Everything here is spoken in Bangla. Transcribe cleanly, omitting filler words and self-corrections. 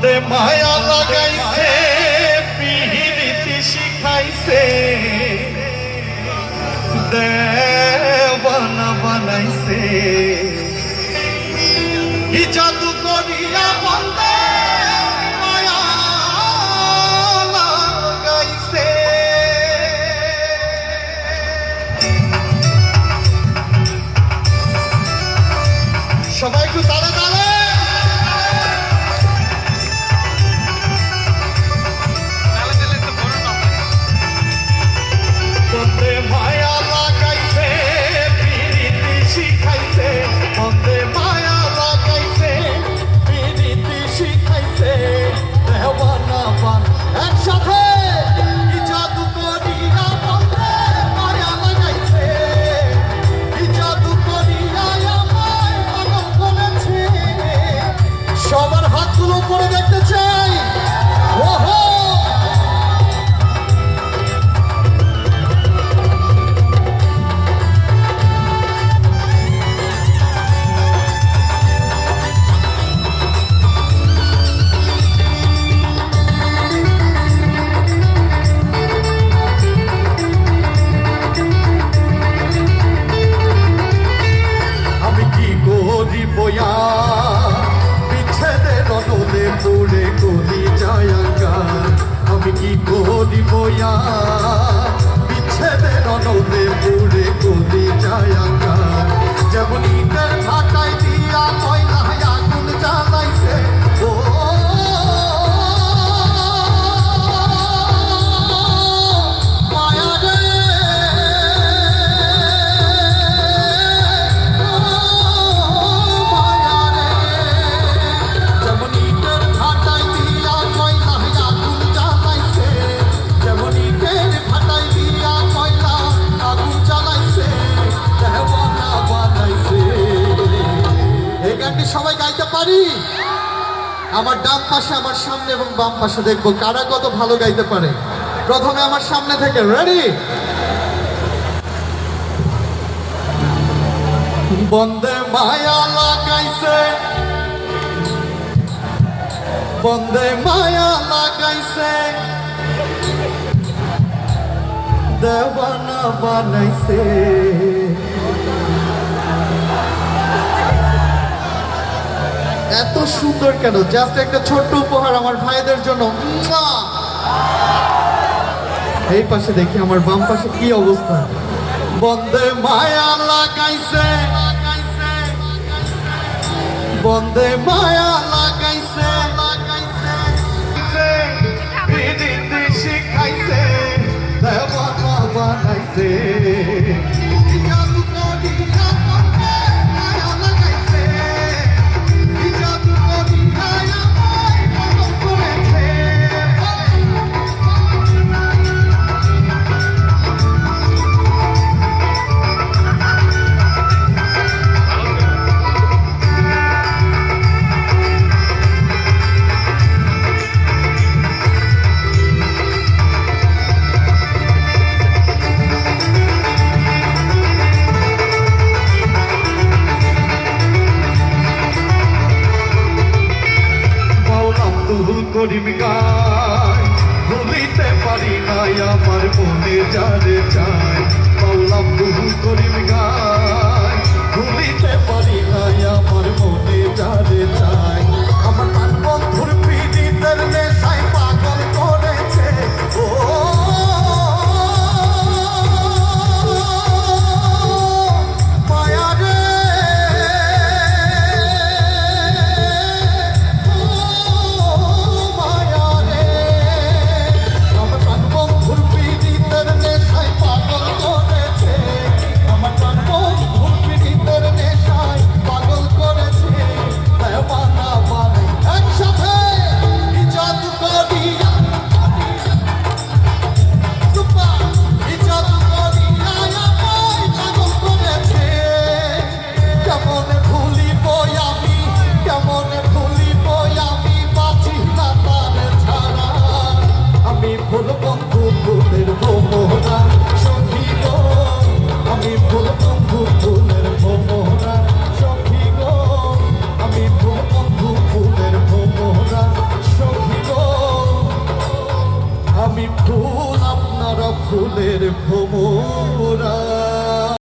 বন্দে মায়া লাগাইছে পিহিরিতি শিখাইছে দেওয়ানা বানাইছে ই জাদু করিয়া বন্দে মায়া লাগাইছে। সবাই একটু তালে তালে বন্দে মায়া লাগাইছে পিরিতি শিখাইছে বন্দে মায়া লাগাইছে পিরিতি শিখাইছে দেওয়ানা বান একসাথে কি জাদু করিয়া বন্দে মায়া লাগাইছে কি জাদু করিয়া আমায় পাগল করেছে। সবার হাতগুলো করে দেখতে চাই। ওহো বিচ্ছেদের রণলে পড়ে গলি যায়াঙ্গা আমি কি করি বয়া বিচ্ছেদের রণলে পড়ে গলি যায়াঙ্গা যেমন ইটের ভাটায় দিয়া কয়লায় আগুন জ্বালাইছে ও সবাই গাইতে পারি। আমার ডান পাশে আমার সামনে এবং বাম পাশে দেখবো কারা কত ভালো গাইতে পারে। প্রথমে আমার সামনে থেকে রেডি। বন্দে মায়া লাগাইছে বন্দে মায়া লাগাইছে দেওয়ানা বানাইছে। এত সুন্দর কেন? জাস্ট একটা ছোট্ট উপহার আমার ভাইদের জন্য। এই পাশে দেখি আমার বাম পাশে কি অবস্থা। বন্দে মায়া লাগাইছে বন্দে মায়া লাগাইছে পিরিতি শিখাইছে দেওয়ানা বানাইছে। করিম গায় ভুলিতে পারি নাই আমার মনে যারে চাই পাওলাম বহু করিম গায় ভুলিতে পারি নাই আমার মনে যারে চাই। আমার প্রাণ বন্ধুর পীড়িতের নেশায় পাগল করেছে ও মায়া রে মায়া ফুলের ভোমরা